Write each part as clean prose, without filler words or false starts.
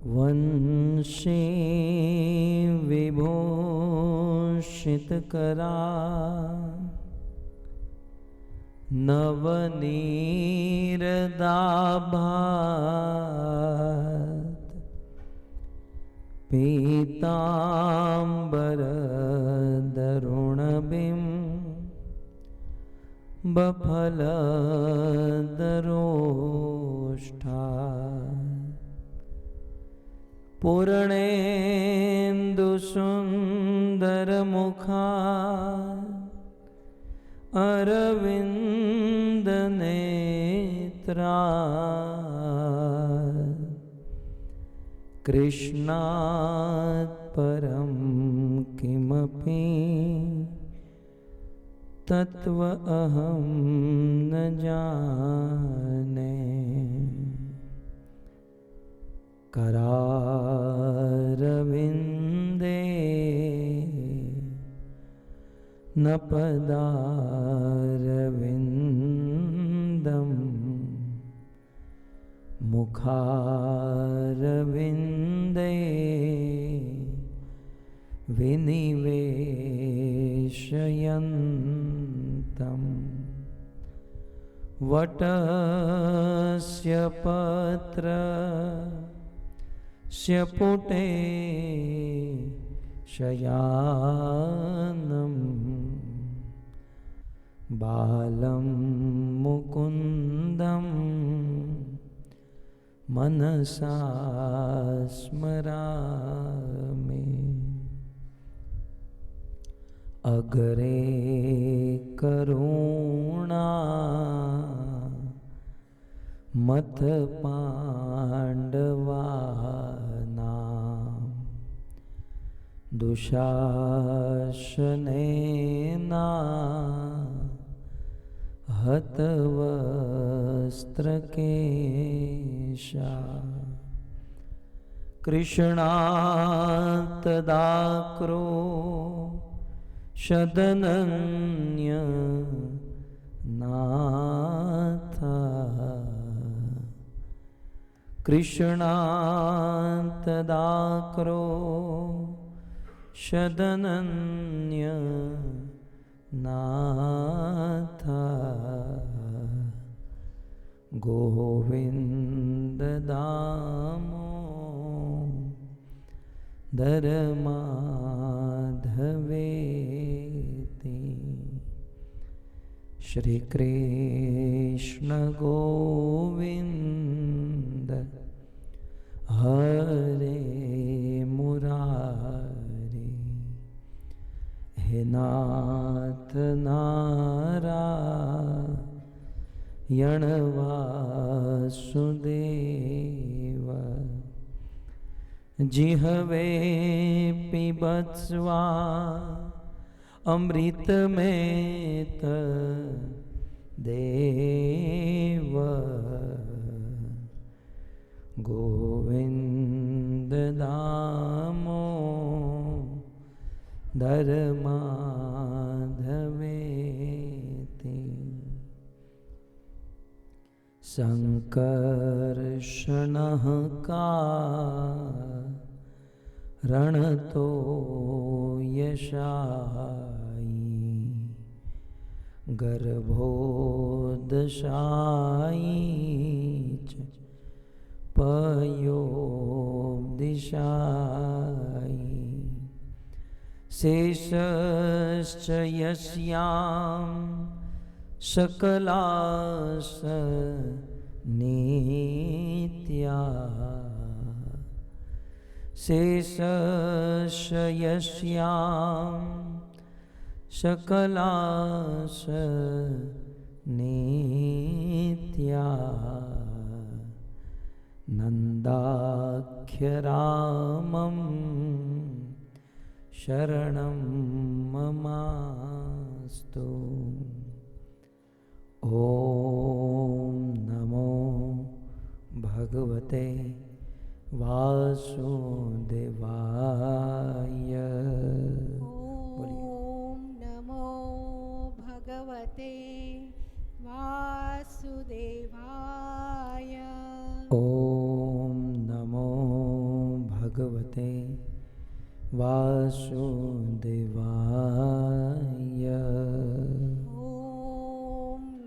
वंशी विभूषितकरा नवनीरदाभात पीताम्बरदरुणबिं बफलदरोष्ठा पूर्णेन्दुसुन्दरमुखा अरविन्दनेत्रा कृष्णात् परं किमपि तत्त्व अहं न जाने। करारविन्दे न पदारविन्दम् मुखारविन्दे विनिवेशयन्तम् वटस्य पत्रस्य पुटे शयानं बालं मुकुन्दं मनसा स्मरामि। अग्रे करुणा मत पाण्डवानां दुशासनेना हतवस्त्रकेशा कृष्णात् तदाक्रो शदनन्य नाथा कृष्णात् तदाक्रो शदनन्य नाथा गोविन्द दामोदर माधवेति। श्री कृष्ण गोविंद हरे मुरारी हे नाथ नारायण वासुदेव जिह्वे पिबत्स्वा अमृत में देव गोविंद दामोदर माधवेति। संकर्षणः कारणतो यशायि गर्भोदशायि च पयोदिशायि शेषश्च यस्यां सकलास नित्या शेषस्य यस्यां सकलास नित्या नन्दाख्यरामं शरणं ममास्तु। ॐ नमो भगवते वासुदेवाय। ओम नमो भगवते वासुदेवाय। ओम नमो भगवते वासुदेवाय। ॐ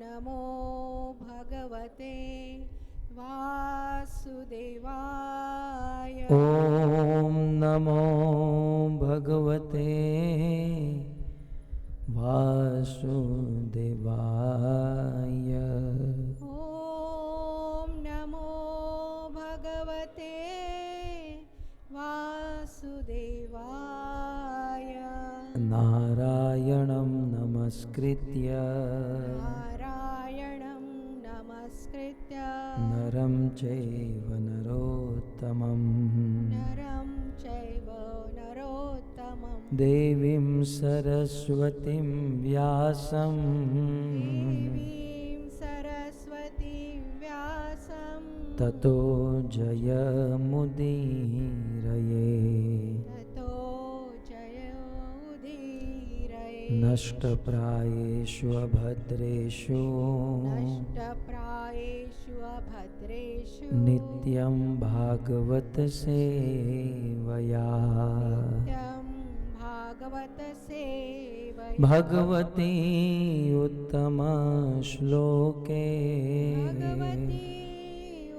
नमो भगवते वासुदेवाय। ॐ नमो भगवते वासुदेवाय। ॐ नमो भगवते वासुदेवाय। नारायणं नमस्कृत्य नारायणं नमस्कृत्य नरं चैव नरोत्तमम् नरं चैव नरोत्तमं देवीं सरस्वतीं व्यासं देवीं सरस्वतीं व्यासं ततो जयमुदीरये। ततो जयोदीरये। नष्टप्रायेषु अभद्रेषु नष्टप्रायेषु अभद्रेषु नित्यं भागवत सेवया। नित्यं भागवत सेवया। भगवती उत्तमश्लोके भगवती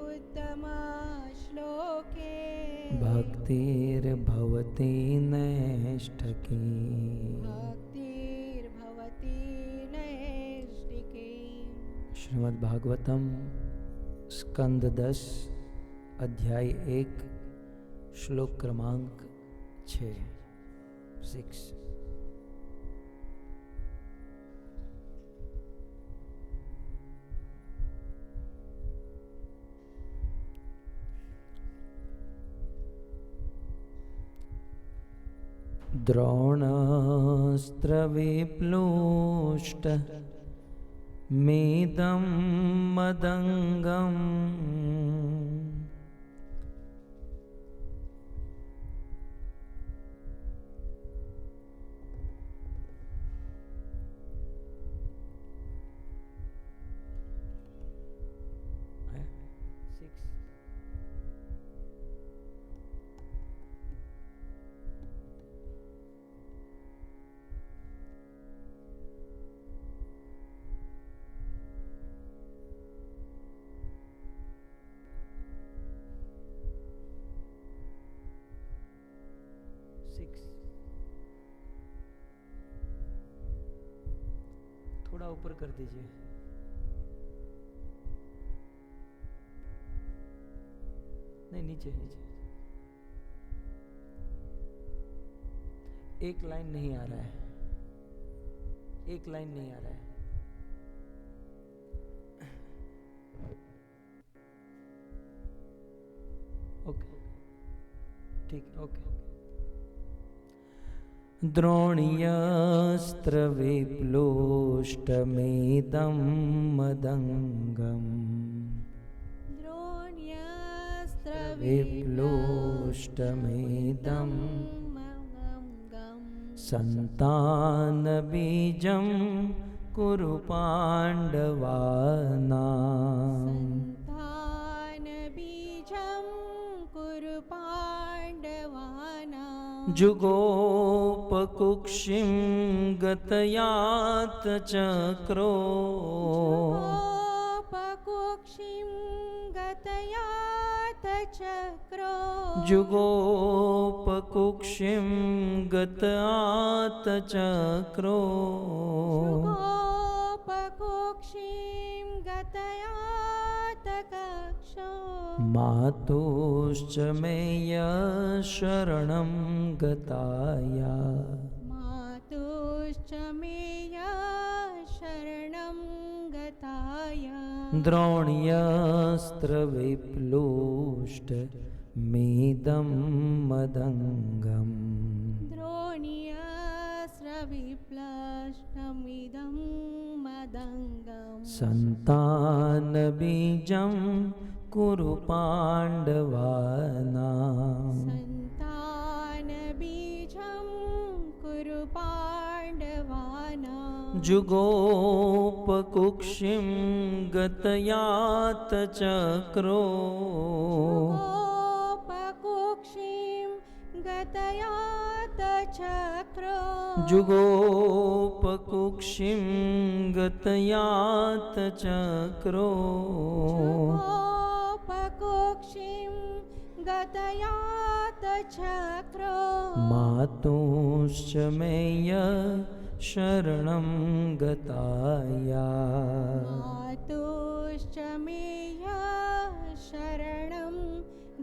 उत्तमश्लोके भक्तिर्भवति नैष्ठकी। भक्तिर्भवति नैष्ठिकी। श्रीमद् भागवतम स्कंद 10 अध्याय 1 श्लोक क्रमांक 6। द्रोणास्त्रविप्लुष्ट मेदं मदङ्गम् थोड़ा ऊपर कर दीजिए। नहीं, नीचे नीचे। एक लाइन नहीं आ रहा है, एक लाइन नहीं आ रहा है। ओके, ठीक, ओके। द्रोण्यस्त्रविप्लुष्टमेदं मदङ्गम् विप्लुष्टमेदं सन्तानबीजं कुरु पाण्डवानां। सन्तानबीजं कुरु पाण्डवानां। जुगोपकुक्षिं गतयात चक्रो। जुगोपकुक्षिं गतयात चक्रो। जुगोपकुक्षिं गतयात चक्रो। जुगोपकुक्षिं गतयात कक्षो। मातुश्च मेय शरणं गताया। मातुश्च मेय शरणं गताया। द्रोण्यस्त्रविप्लुष्टमेदं मदङ्गम्। द्रोण्यस्त्रविप्लुष्टमेदं मदङ्गम्। सन्तानबीजं कुरु पाण्डवानां। सन्तानबीजं कुरु पाण्डवानां। जुगोपकुक्षिं गतयात चक्रो। जुगोपकुक्षिं चक्रो जुगोपकुक्षिं गतयात चक्रो जुगोपकुक्षिं गतयात चक्रो मातुश्च मेय शरणं गताया मातुश्च मेय शरणं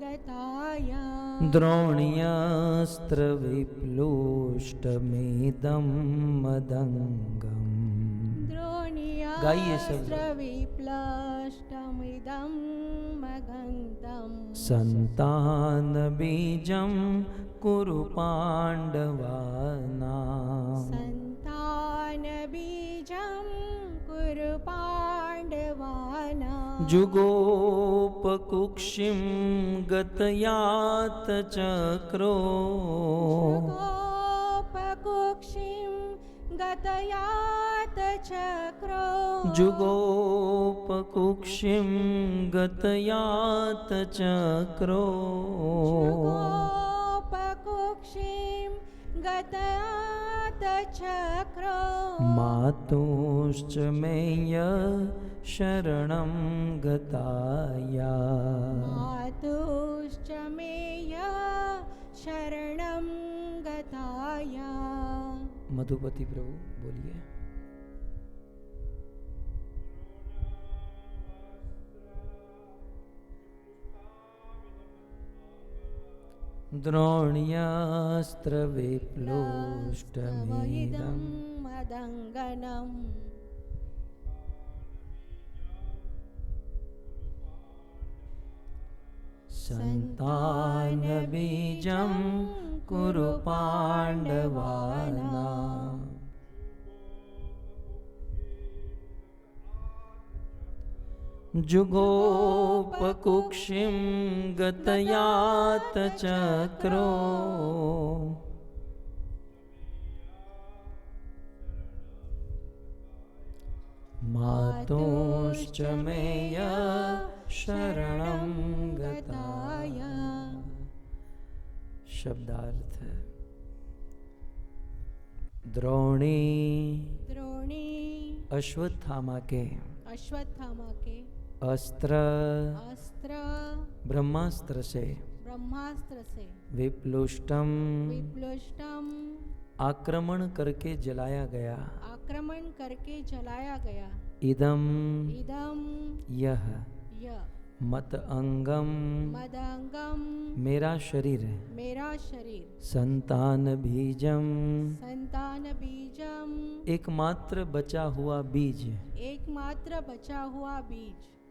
गताया द्रोण्यस्त्रविप्लुष्टमेदं मदङ्गम् गाइए सब द्रोणीयास्त्रविप्लष्टमिदं मदङ्गम् सन्तानबीजं कुरु पाण्डवानां सन्तानबीजं कुरु पाण्डवानां जुगोपकुक्षिं गतयात चक्रो जुगोपकुक्षिं गतयात चक्रो जुगोपकुक्षिं गतयात चक्रो जुगोपकुक्षिं गतयात चक्रो मातुश्च मेय शरणं गताया मातुश्च मेय शरणं गताया मधुपति प्रभु बोलिए। द्रोण्यास्त्रविप्लुष्टमेदं मदङ्गनम् सन्तानबीजं कुरु पाण्डवानां जुगोपकुक्षिं गतयात चक्रो मातुश्च मेय शरणं गताया। शब्दार्थ द्रोणी द्रोणी अश्वत्थामा के अस्त्र ब्रह्मास्त्र से विप्लुष्टम आक्रमण करके जलाया गया इदम यह मत अंगम मेरा शरीर संतान बीजम एकमात्र बचा हुआ बीज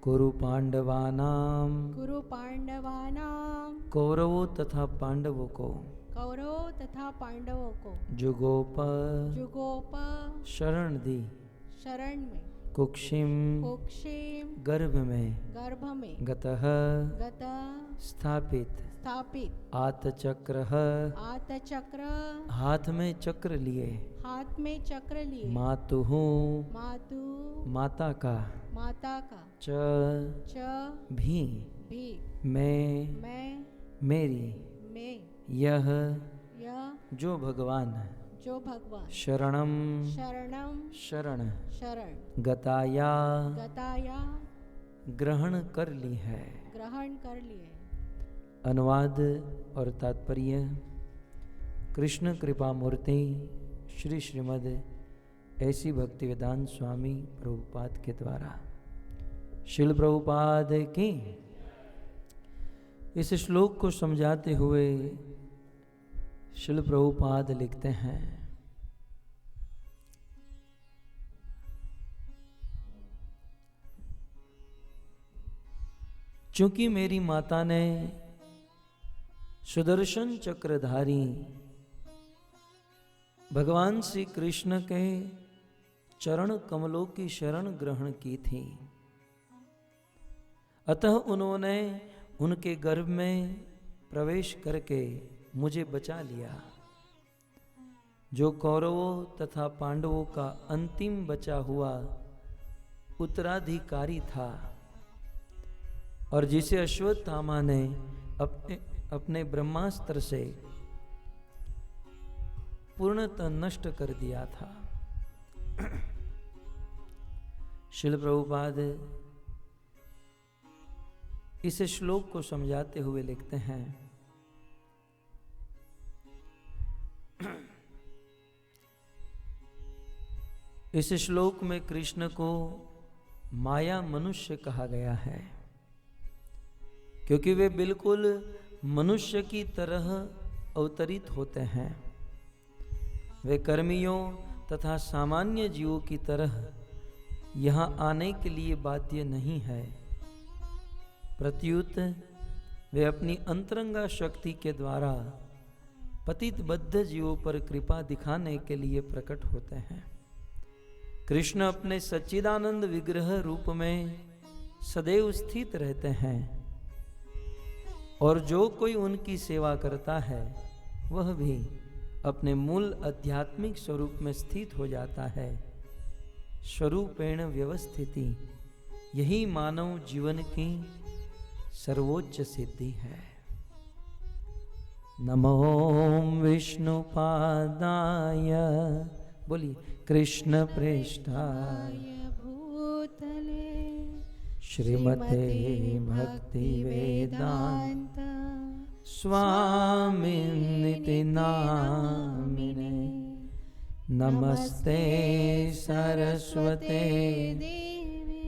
कुरु पांडवानाम कौरवों तथा पांडवों को जुगोप शरण दी कुक्षिम गर्भ में गतः स्थापित आतचक्र हाथ में चक्र लिए मातुः माता का च भी मैं मेरी यह जो भगवान शरणम शरण गताया ग्रहण कर ली है। अनुवाद और तात्पर्य कृष्ण कृपा मूर्ति श्री श्रीमद् ऐसी भक्तिवेदांत स्वामी प्रभुपाद के द्वारा। शिल प्रभुपाद की। इस श्लोक को समझाते हुए शिल प्रभुपाद लिखते हैं, चूंकि मेरी माता ने सुदर्शन चक्रधारी भगवान श्री कृष्ण के चरण कमलों की शरण ग्रहण की थी, अतः उन्होंने उनके गर्भ में प्रवेश करके मुझे बचा लिया। जो कौरवों तथा पांडवों का अंतिम बचा हुआ उत्तराधिकारी था और जिसे अश्वत्थामा ने अपने ब्रह्मास्त्र से पूर्णतः नष्ट कर दिया था। श्रील प्रभुपाद इस श्लोक को समझाते हुए लिखते हैं, इस श्लोक में कृष्ण को माया मनुष्य कहा गया है, क्योंकि वे बिल्कुल मनुष्य की तरह अवतरित होते हैं। वे कर्मियों तथा सामान्य जीवों की तरह यहाँ आने के लिए बाध्य नहीं है, प्रत्युत वे अपनी अंतरंगा शक्ति के द्वारा पतित बद्ध जीवों पर कृपा दिखाने के लिए प्रकट होते हैं। कृष्ण अपने सच्चिदानंद विग्रह रूप में सदैव स्थित रहते हैं और जो कोई उनकी सेवा करता है वह भी अपने मूल आध्यात्मिक स्वरूप में स्थित हो जाता है। स्वरूपेण व्यवस्थिति, यही मानव जीवन की सर्वोच्च सिद्धि है। नमो विष्णुपादाय, बोलिए, कृष्ण प्रेष्ठाय भूतले श्रीमते भक्ति वेदांत स्वामिनिति नामिने नमस्ते सरस्वते देवे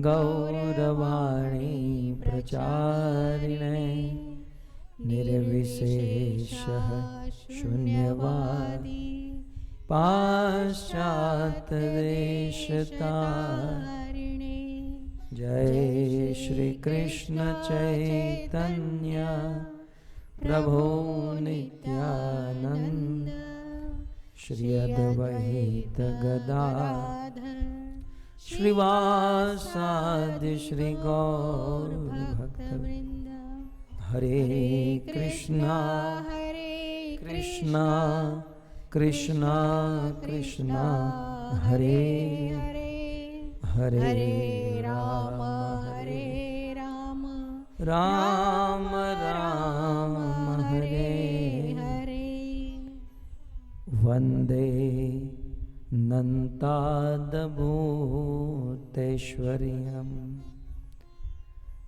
गौरवाणी प्रचारिणे निर्विशेषः शून्यवादी पाश्चात्यदेशतारिणे। जय श्री कृष्ण चैतन्य प्रभु नित्यानंद श्री अद्वैत गदाधर श्रीवासादि श्री गौर भक्तवृंद। हरे कृष्णा कृष्णा कृष्णा कृष्णा हरे हरे, हरे राम राम राम हरे हरे। वंदे नन्तादभूतेश्वर्यम्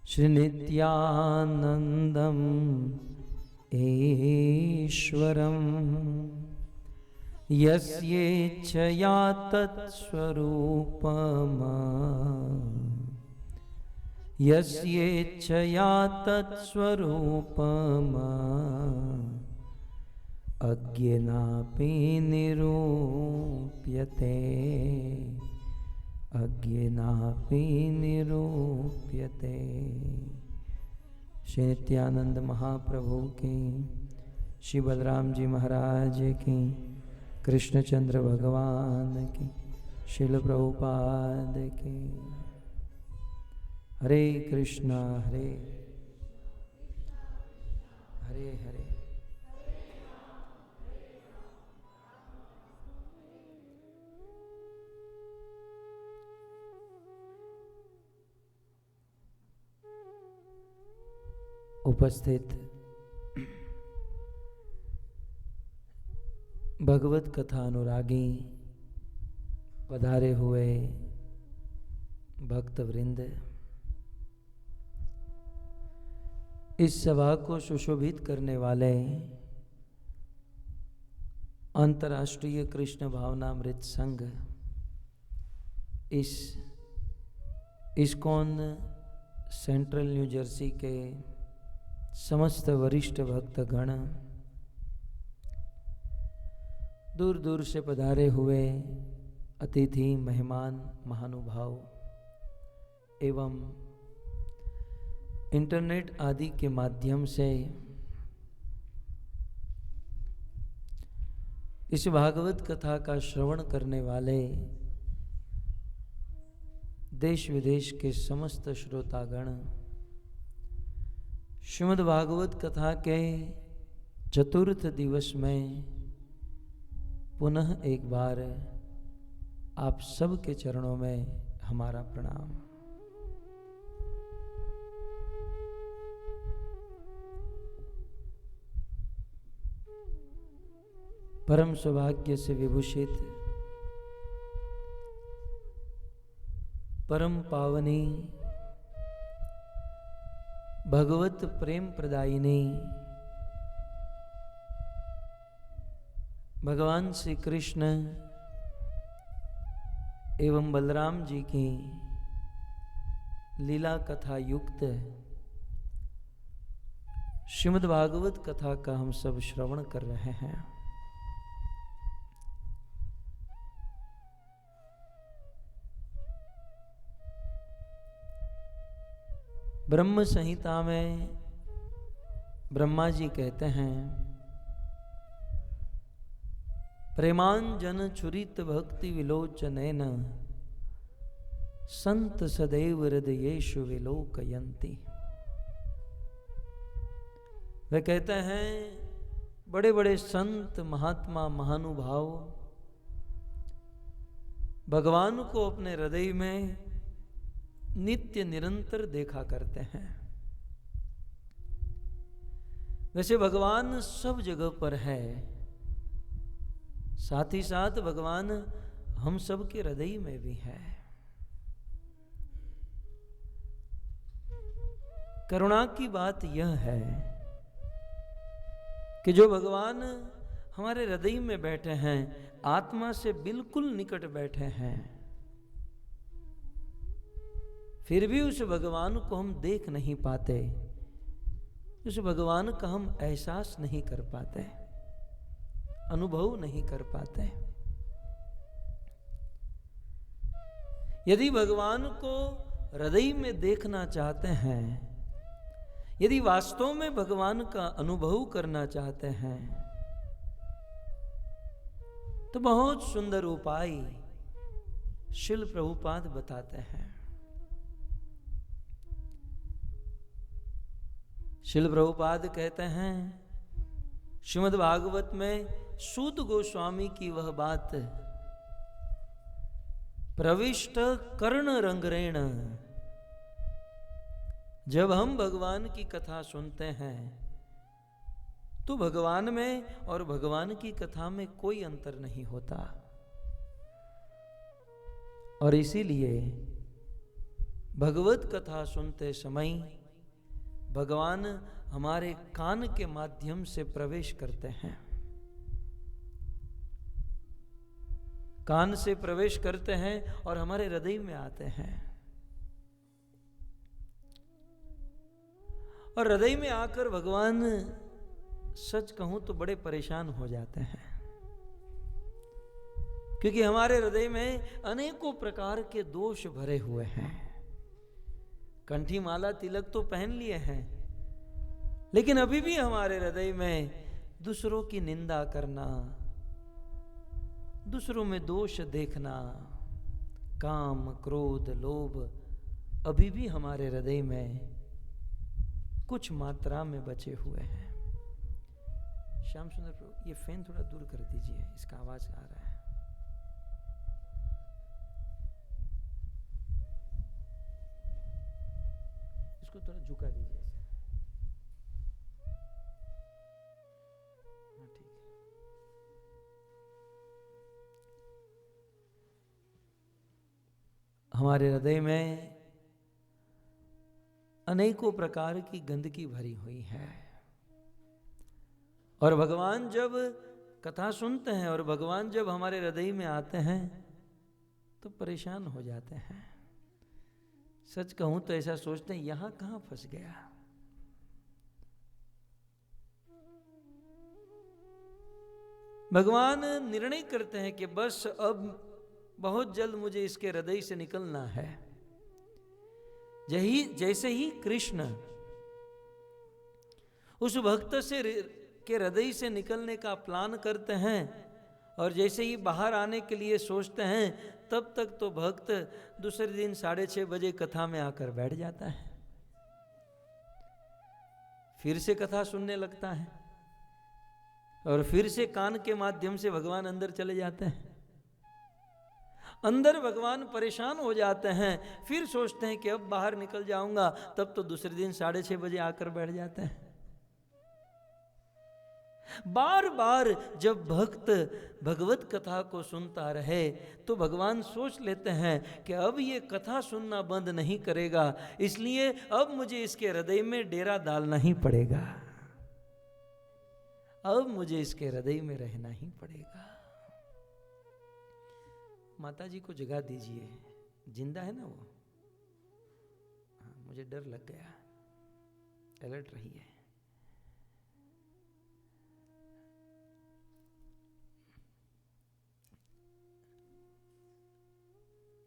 श्रीनित्यानन्दम् ईश्वरम् यस्येच्छया तत्स्वरूपम् यस्येच्छया तत्स्वरूपम् अज्ञेनापि निरूप्यते अज्ञेनापि निरूप्यते। श्री नित्यानंद महाप्रभु की, श्री बलराम जी महाराज की, कृष्णचंद्र भगवान की, श्रील प्रभुपाद की। हरे कृष्णा हरे हरे हरे। उपस्थित भगवत कथा अनुरागी पधारे हुए भक्त वृंद, इस सभा को सुशोभित करने वाले अंतर्राष्ट्रीय कृष्ण भावनामृत संघ, इस इस्कॉन सेंट्रल न्यू जर्सी के समस्त वरिष्ठ भक्तगण, दूर दूर से पधारे हुए अतिथि मेहमान महानुभाव एवं इंटरनेट आदि के माध्यम से इस भागवत कथा का श्रवण करने वाले देश विदेश के समस्त श्रोतागण, श्रीमद् भागवत कथा के चतुर्थ दिवस में पुनः एक बार आप सब के चरणों में हमारा प्रणाम। परम सौभाग्य से विभूषित परम पावनी भगवत प्रेम प्रदायिनी भगवान श्री कृष्ण एवं बलराम जी की लीला कथा युक्त श्रीमद् भागवत कथा का हम सब श्रवण कर रहे हैं। ब्रह्म संहिता में ब्रह्मा जी कहते हैं, प्रेमांजन छुरित भक्ति विलोचनैन संत सदैव हृदयेषु विलोकयन्ति। वे कहते हैं बड़े बड़े संत महात्मा महानुभाव भगवान को अपने हृदय में नित्य निरंतर देखा करते हैं। वैसे भगवान सब जगह पर है, साथ ही साथ भगवान हम सब के हृदय में भी है। करुणा की बात यह है कि जो भगवान हमारे हृदय में बैठे हैं, आत्मा से बिल्कुल निकट बैठे हैं, फिर भी उस भगवान को हम देख नहीं पाते, उस भगवान का हम एहसास नहीं कर पाते, अनुभव नहीं कर पाते। यदि भगवान को हृदय में देखना चाहते हैं, यदि वास्तव में भगवान का अनुभव करना चाहते हैं, तो बहुत सुंदर उपाय शिल प्रभुपाद बताते हैं। शिल प्रभुपाद कहते हैं श्रीमद् भागवत में सूत गोस्वामी की वह बात, प्रविष्ट कर्ण रंगरेण, जब हम भगवान की कथा सुनते हैं तो भगवान में और भगवान की कथा में कोई अंतर नहीं होता, और इसीलिए भगवत कथा सुनते समय भगवान हमारे कान के माध्यम से प्रवेश करते हैं, कान से प्रवेश करते हैं और हमारे हृदय में आते हैं, और हृदय में आकर भगवान सच कहूं तो बड़े परेशान हो जाते हैं, क्योंकि हमारे हृदय में अनेकों प्रकार के दोष भरे हुए हैं। कंठी माला तिलक तो पहन लिए हैं, लेकिन अभी भी हमारे हृदय में दूसरों की निंदा करना, दूसरों में दोष देखना, काम क्रोध लोभ अभी भी हमारे हृदय में कुछ मात्रा में बचे हुए हैं। श्याम सुंदर प्रभु, ये फैन थोड़ा दूर कर दीजिए, इसका आवाज आ रहा है। इसको थोड़ा झुका दीजिए। हाँ, ठीक है। हमारे हृदय में अनेकों प्रकार की गंदगी भरी हुई है, और भगवान जब कथा सुनते हैं और भगवान जब हमारे हृदय में आते हैं तो परेशान हो जाते हैं। सच कहूं तो ऐसा सोचते हैं यहां कहां फंस गया। भगवान निर्णय करते हैं कि बस अब बहुत जल्द मुझे इसके हृदय से निकलना है। जैसे ही कृष्ण उस भक्त से के हृदय से निकलने का प्लान करते हैं और जैसे ही बाहर आने के लिए सोचते हैं, तब तक तो भक्त दूसरे दिन 6:30 बजे कथा में आकर बैठ जाता है, फिर से कथा सुनने लगता है, और फिर से कान के माध्यम से भगवान अंदर चले जाते हैं। अंदर भगवान परेशान हो जाते हैं, फिर सोचते हैं कि अब बाहर निकल जाऊंगा, तब तो दूसरे दिन 6:30 बजे आकर बैठ जाते हैं। बार बार जब भक्त भगवत कथा को सुनता रहे तो भगवान सोच लेते हैं कि अब ये कथा सुनना बंद नहीं करेगा, इसलिए अब मुझे इसके हृदय में डेरा डालना ही पड़ेगा, अब मुझे इसके हृदय में रहना ही पड़ेगा। माता जी को जगा दीजिए, जिंदा है ना वो? हाँ, मुझे डर लग गया, अलर्ट रहिए।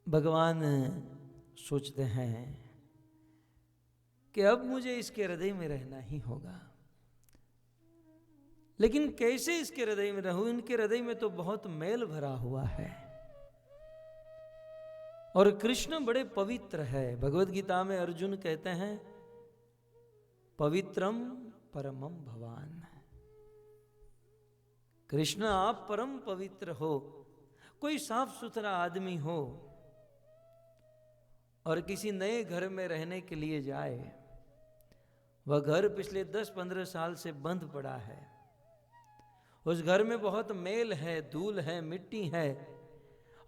भगवान सोचते हैं कि अब मुझे इसके हृदय में रहना ही होगा, लेकिन कैसे इसके हृदय में रहूं? इनके हृदय में तो बहुत मैल भरा हुआ है और कृष्ण बड़े पवित्र है। भगवत गीता में अर्जुन कहते हैं पवित्रम परमम भवान। कृष्ण आप परम पवित्र हो। कोई साफ सुथरा आदमी हो और किसी नए घर में रहने के लिए जाए, वह घर पिछले 10-15 साल से बंद पड़ा है, उस घर में बहुत मैल है, धूल है, मिट्टी है,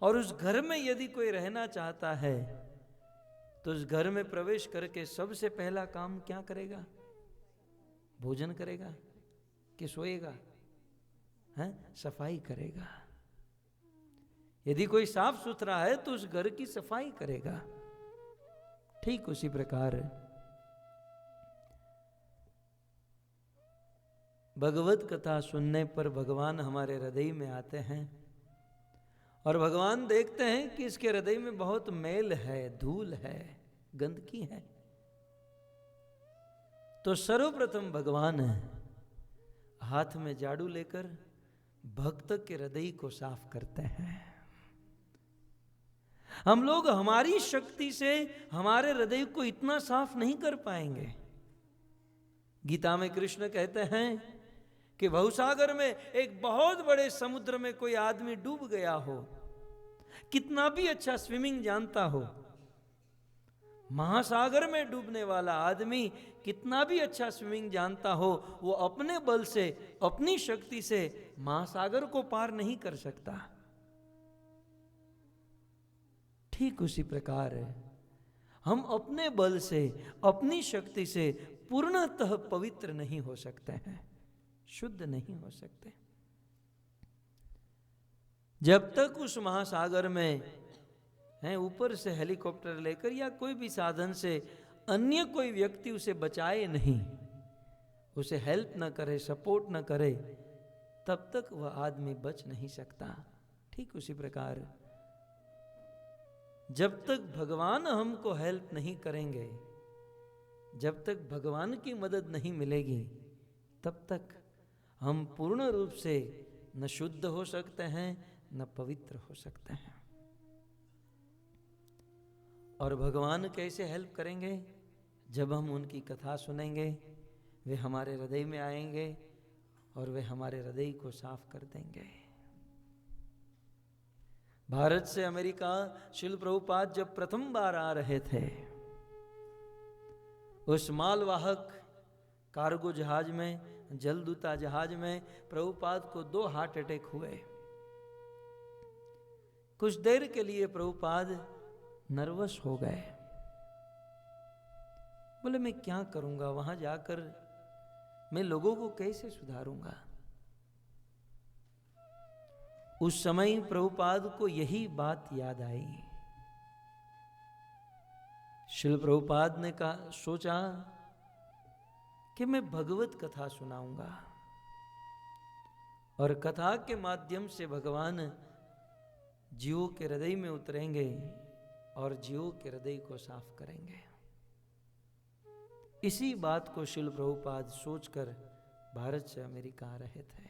और उस घर में यदि कोई रहना चाहता है तो उस घर में प्रवेश करके सबसे पहला काम क्या करेगा? भोजन करेगा कि सोएगा? हैं? सफाई करेगा। यदि कोई साफ सुथरा है तो उस घर की सफाई करेगा। ठीक उसी प्रकार भगवत कथा सुनने पर भगवान हमारे हृदय में आते हैं और भगवान देखते हैं कि इसके हृदय में बहुत मैल है, धूल है, गंदगी है, तो सर्वप्रथम भगवान हाथ में झाड़ू लेकर भक्त के हृदय को साफ करते हैं। हम लोग हमारी शक्ति से हमारे हृदय को इतना साफ नहीं कर पाएंगे। गीता में कृष्ण कहते हैं कि भवसागर में एक बहुत बड़े समुद्र में कोई आदमी डूब गया हो, कितना भी अच्छा स्विमिंग जानता हो, महासागर में डूबने वाला आदमी कितना भी अच्छा स्विमिंग जानता हो, वो अपने बल से, अपनी शक्ति से महासागर को पार नहीं कर सकता। ठीक उसी प्रकार हम अपने बल से, अपनी शक्ति से पूर्णतः पवित्र नहीं हो सकते हैं, शुद्ध नहीं हो सकते। जब तक उस महासागर में हैं, ऊपर से हेलीकॉप्टर लेकर या कोई भी साधन से अन्य कोई व्यक्ति उसे बचाए नहीं, उसे हेल्प न करे, सपोर्ट न करे, तब तक वह आदमी बच नहीं सकता। ठीक उसी प्रकार जब तक भगवान हमको हेल्प नहीं करेंगे, जब तक भगवान की मदद नहीं मिलेगी, तब तक हम पूर्ण रूप से न शुद्ध हो सकते हैं, न पवित्र हो सकते हैं। और भगवान कैसे हेल्प करेंगे? जब हम उनकी कथा सुनेंगे, वे हमारे हृदय में आएंगे और वे हमारे हृदय को साफ कर देंगे। भारत से अमेरिका श्रील प्रभुपाद जब प्रथम बार आ रहे थे, उस मालवाहक कार्गो जहाज में, जलदूता जहाज में प्रभुपाद को 2 हार्ट अटैक हुए। कुछ देर के लिए प्रभुपाद नर्वस हो गए, बोले मैं क्या करूंगा, वहां जाकर मैं लोगों को कैसे सुधारूंगा। उस समय प्रभुपाद को यही बात याद आई। श्रील प्रभुपाद ने सोचा कि मैं भगवत कथा सुनाऊंगा और कथा के माध्यम से भगवान जीवों के हृदय में उतरेंगे और जीवों के हृदय को साफ करेंगे। इसी बात को श्रील प्रभुपाद सोचकर भारत से अमेरिका आ रहे थे।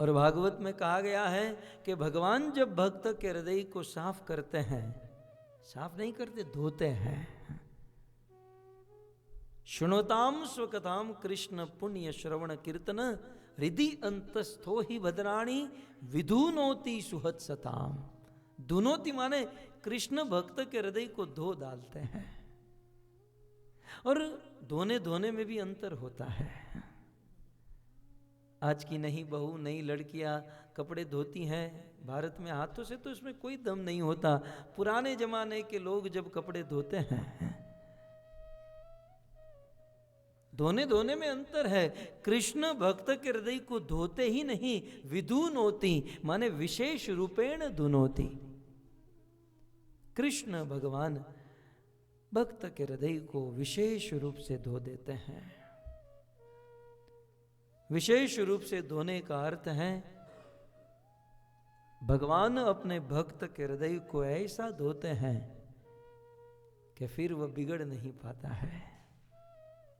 और भागवत में कहा गया है कि भगवान जब भक्त के हृदय को साफ करते हैं, साफ नहीं करते, धोते हैं। शुणोताम स्वकथाम कृष्ण पुण्य श्रवण कीर्तन हृदि अंतस्थो ही भद्राणी विधुनोति सुहत्सताम। धुनोति माने कृष्ण भक्त के हृदय को धो डालते हैं। और धोने धोने में भी अंतर होता है। आज की नई बहू, नई लड़कियां कपड़े धोती हैं भारत में हाथों से, तो इसमें कोई दम नहीं होता। पुराने जमाने के लोग जब कपड़े धोते हैं, धोने धोने में अंतर है। कृष्ण भक्त के हृदय को धोते ही नहीं, विधुनोति माने विशेष रूपेण धुनोति। कृष्ण भगवान भक्त के हृदय को विशेष रूप से धो देते हैं। विशेष रूप से धोने का अर्थ है भगवान अपने भक्त के हृदय को ऐसा धोते हैं कि फिर वह बिगड़ नहीं पाता है,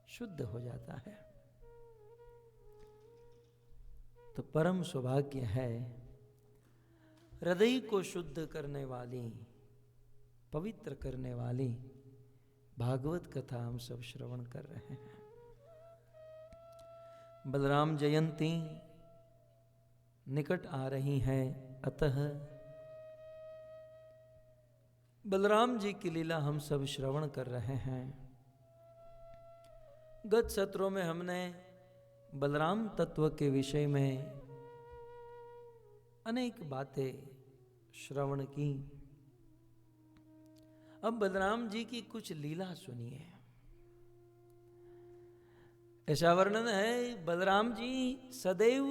शुद्ध हो जाता है। तो परम सौभाग्य है हृदय को शुद्ध करने वाली, पवित्र करने वाली भागवत कथा हम सब श्रवण कर रहे हैं। बलराम जयंती निकट आ रही है, अतः बलराम जी की लीला हम सब श्रवण कर रहे हैं। गत सत्रों में हमने बलराम तत्व के विषय में अनेक बातें श्रवण की। अब बलराम जी की कुछ लीला सुनिए। ऐसा वर्णन है, बलराम जी सदैव,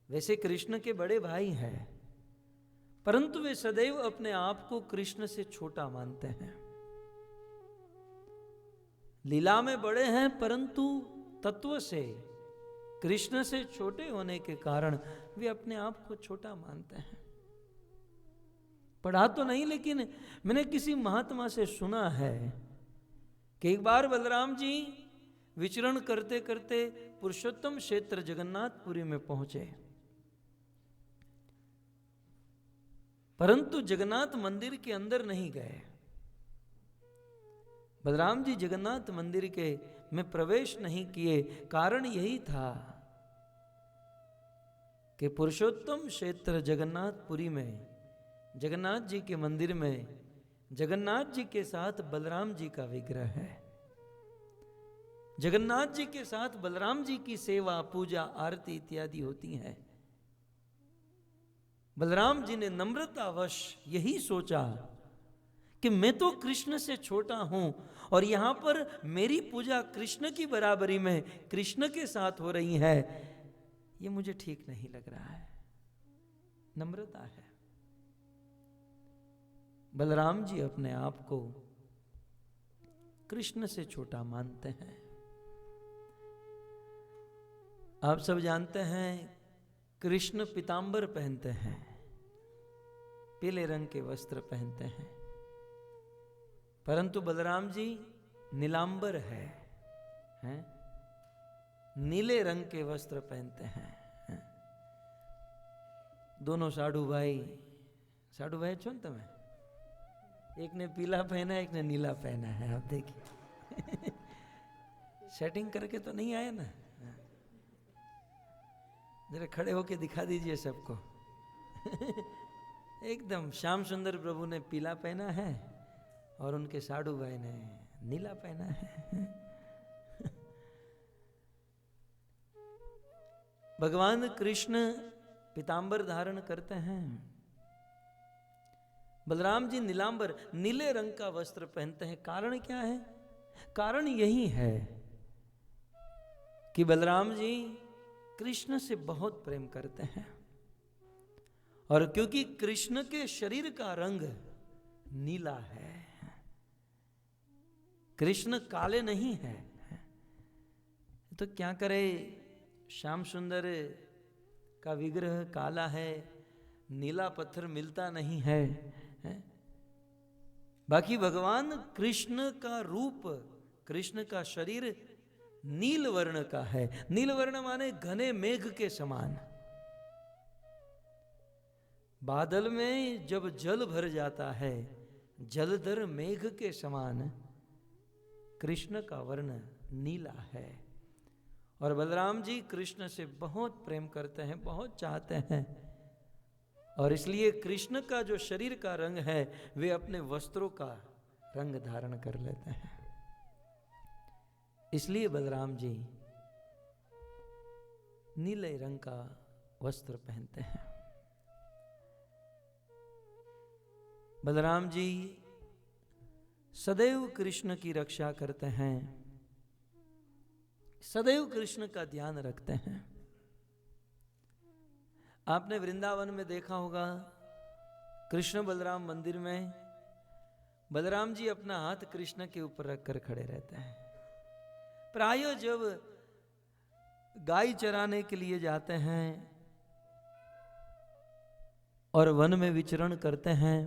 वैसे कृष्ण के बड़े भाई हैं, परंतु वे सदैव अपने आप को कृष्ण से छोटा मानते हैं। लीला में बड़े हैं, परंतु तत्व से कृष्ण से छोटे होने के कारण वे अपने आप को छोटा मानते हैं। पढ़ा तो नहीं, लेकिन मैंने किसी महात्मा से सुना है कि एक बार बलराम जी विचरण करते करते पुरुषोत्तम क्षेत्र जगन्नाथपुरी में पहुंचे, परंतु जगन्नाथ मंदिर के अंदर नहीं गए। बलराम जी जगन्नाथ मंदिर के में प्रवेश नहीं किए। कारण यही था कि पुरुषोत्तम क्षेत्र जगन्नाथपुरी में, जगन्नाथ जी के मंदिर में जगन्नाथ जी के साथ बलराम जी का विग्रह है। जगन्नाथ जी के साथ बलराम जी की सेवा, पूजा, आरती इत्यादि होती है। बलराम जी ने नम्रतावश यही सोचा कि मैं तो कृष्ण से छोटा हूं और यहां पर मेरी पूजा कृष्ण की बराबरी में कृष्ण के साथ हो रही है, ये मुझे ठीक नहीं लग रहा है। नम्रता है। बलराम जी अपने आप को कृष्ण से छोटा मानते हैं। आप सब जानते हैं कृष्ण पीतांबर पहनते हैं, पीले रंग के वस्त्र पहनते हैं, परंतु बलराम जी नीलांबर हैं? नीले रंग के वस्त्र पहनते हैं। दोनों साधु भाई छो न तमें, एक ने पीला पहना, एक ने नीला पहना है। आप देखिए सेटिंग करके तो नहीं आया ना, जरा खड़े होके दिखा दीजिए सबको। एकदम श्याम सुंदर प्रभु ने पीला पहना है और उनके साधु भाई ने नीला पहना है। भगवान कृष्ण पीतांबर धारण करते हैं, बलराम जी नीलांबर, नीले रंग का वस्त्र पहनते हैं। कारण क्या है? कारण यही है कि बलराम जी कृष्ण से बहुत प्रेम करते हैं, और क्योंकि कृष्ण के शरीर का रंग नीला है, कृष्ण काले नहीं है, तो क्या करे, श्याम सुंदर का विग्रह काला है, नीला पत्थर मिलता नहीं है। बाकी भगवान कृष्ण का रूप, कृष्ण का शरीर नील वर्ण का है। नील वर्ण माने घने मेघ के समान। बादल में जब जल भर जाता है, जलधर मेघ के समान कृष्ण का वर्ण नीला है। और बलराम जी कृष्ण से बहुत प्रेम करते हैं, बहुत चाहते हैं, और इसलिए कृष्ण का जो शरीर का रंग है वे अपने वस्त्रों का रंग धारण कर लेते हैं। इसलिए बलराम जी नीले रंग का वस्त्र पहनते हैं। बलराम जी सदैव कृष्ण की रक्षा करते हैं, सदैव कृष्ण का ध्यान रखते हैं। आपने वृंदावन में देखा होगा, कृष्ण बलराम मंदिर में बलराम जी अपना हाथ कृष्ण के ऊपर रखकर खड़े रहते हैं। प्रायः जब गाय चराने के लिए जाते हैं और वन में विचरण करते हैं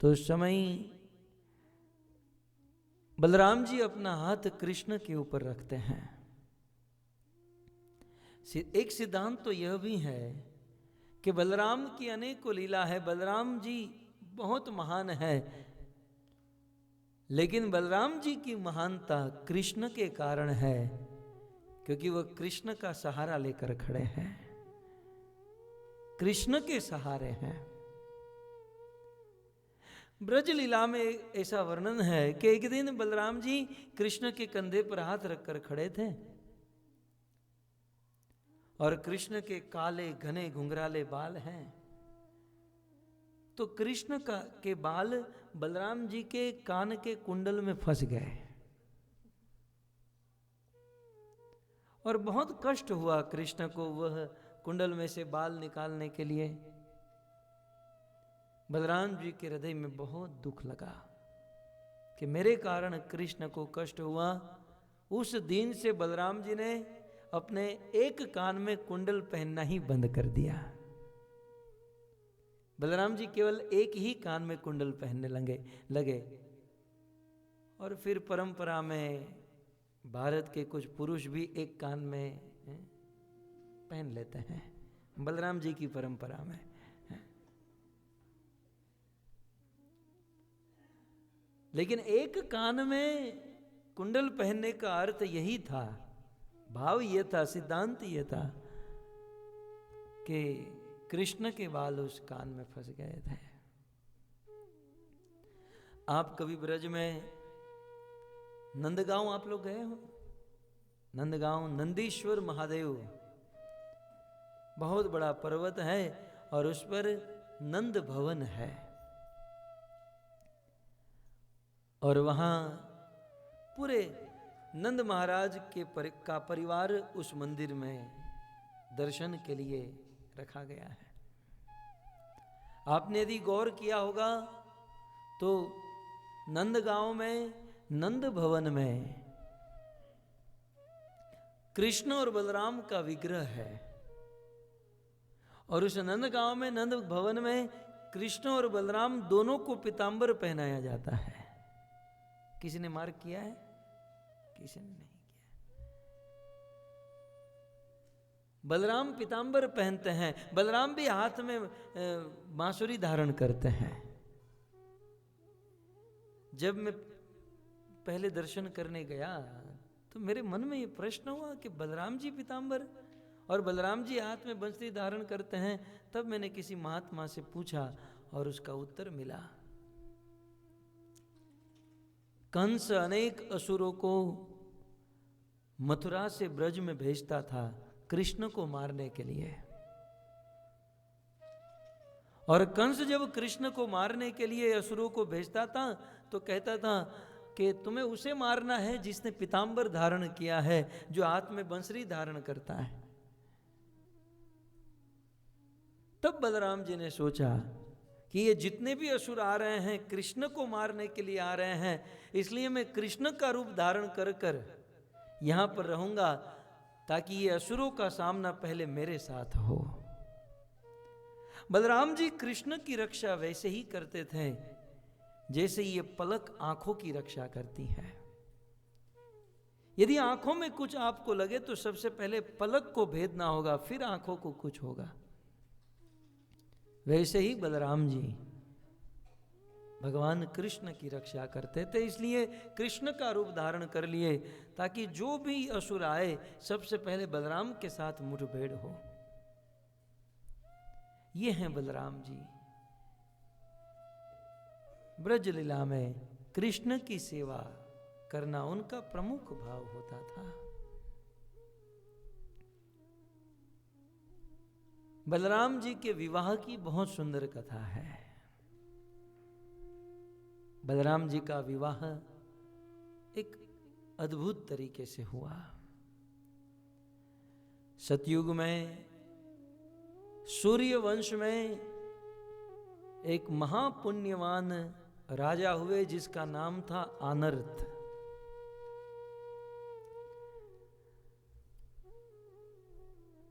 तो उस समय बलराम जी अपना हाथ कृष्ण के ऊपर रखते हैं। एक सिद्धांत तो यह भी है कि बलराम की अनेकों लीला है, बलराम जी बहुत महान है, लेकिन बलराम जी की महानता कृष्ण के कारण है, क्योंकि वह कृष्ण का सहारा लेकर खड़े हैं, कृष्ण के सहारे हैं। ब्रज लीला में ऐसा वर्णन है कि एक दिन बलराम जी कृष्ण के कंधे पर हाथ रखकर खड़े थे और कृष्ण के काले घने घुंघराले बाल हैं, तो कृष्ण के बाल बलराम जी के कान के कुंडल में फंस गए और बहुत कष्ट हुआ कृष्ण को वह कुंडल में से बाल निकालने के लिए। बलराम जी के हृदय में बहुत दुख लगा कि मेरे कारण कृष्ण को कष्ट हुआ। उस दिन से बलराम जी ने अपने एक कान में कुंडल पहनना ही बंद कर दिया। बलराम जी केवल एक ही कान में कुंडल पहनने लगे और फिर परंपरा में भारत के कुछ पुरुष भी एक कान में पहन लेते हैं, बलराम जी की परंपरा में। लेकिन एक कान में कुंडल पहनने का अर्थ यही था, भाव यह था, सिद्धांत यह था कि कृष्ण के बाल उस कान में फंस गए थे। आप कभी ब्रज में नंदगांव आप लोग गए हो? नंदगांव नंदीश्वर महादेव बहुत बड़ा पर्वत है और उस पर नंद भवन है और वहां पूरे नंद महाराज का परिवार उस मंदिर में दर्शन के लिए रखा गया है। आपने यदि गौर किया होगा तो नंदगांव में नंद भवन में कृष्ण और बलराम का विग्रह है और उस नंदगांव में नंद भवन में कृष्ण और बलराम दोनों को पीतांबर पहनाया जाता है। किसी ने मार्क किया है? किसी ने नहीं किया। बलराम पीतांबर पहनते हैं, बलराम भी हाथ में बांसुरी धारण करते हैं। जब मैं पहले दर्शन करने गया तो मेरे मन में ये प्रश्न हुआ कि बलराम जी पीतांबर और बलराम जी हाथ में बांसुरी धारण करते हैं। तब मैंने किसी महात्मा से पूछा और उसका उत्तर मिला। कंस अनेक असुरों को मथुरा से ब्रज में भेजता था कृष्ण को मारने के लिए, और कंस जब कृष्ण को मारने के लिए असुरों को भेजता था तो कहता था कि तुम्हें उसे मारना है जिसने पीतांबर धारण किया है, जो हाथ में बंसरी धारण करता है। तब बलराम जी ने सोचा कि ये जितने भी असुर आ रहे हैं कृष्ण को मारने के लिए आ रहे हैं, इसलिए मैं कृष्ण का रूप धारण कर कर यहां पर रहूंगा ताकि ये असुरों का सामना पहले मेरे साथ हो। बलराम जी कृष्ण की रक्षा वैसे ही करते थे जैसे ये पलक आंखों की रक्षा करती है। यदि आंखों में कुछ आपको लगे तो सबसे पहले पलक को भेदना होगा, फिर आंखों को कुछ होगा। वैसे ही बलराम जी भगवान कृष्ण की रक्षा करते थे, इसलिए कृष्ण का रूप धारण कर लिए ताकि जो भी असुर आए सबसे पहले बलराम के साथ मुठभेड़ हो। ये हैं बलराम जी। ब्रज लीला में कृष्ण की सेवा करना उनका प्रमुख भाव होता था। बलराम जी के विवाह की बहुत सुंदर कथा है। बलराम जी का विवाह एक अद्भुत तरीके से हुआ। सतयुग में सूर्य वंश में एक महापुण्यवान राजा हुए जिसका नाम था आनर्त।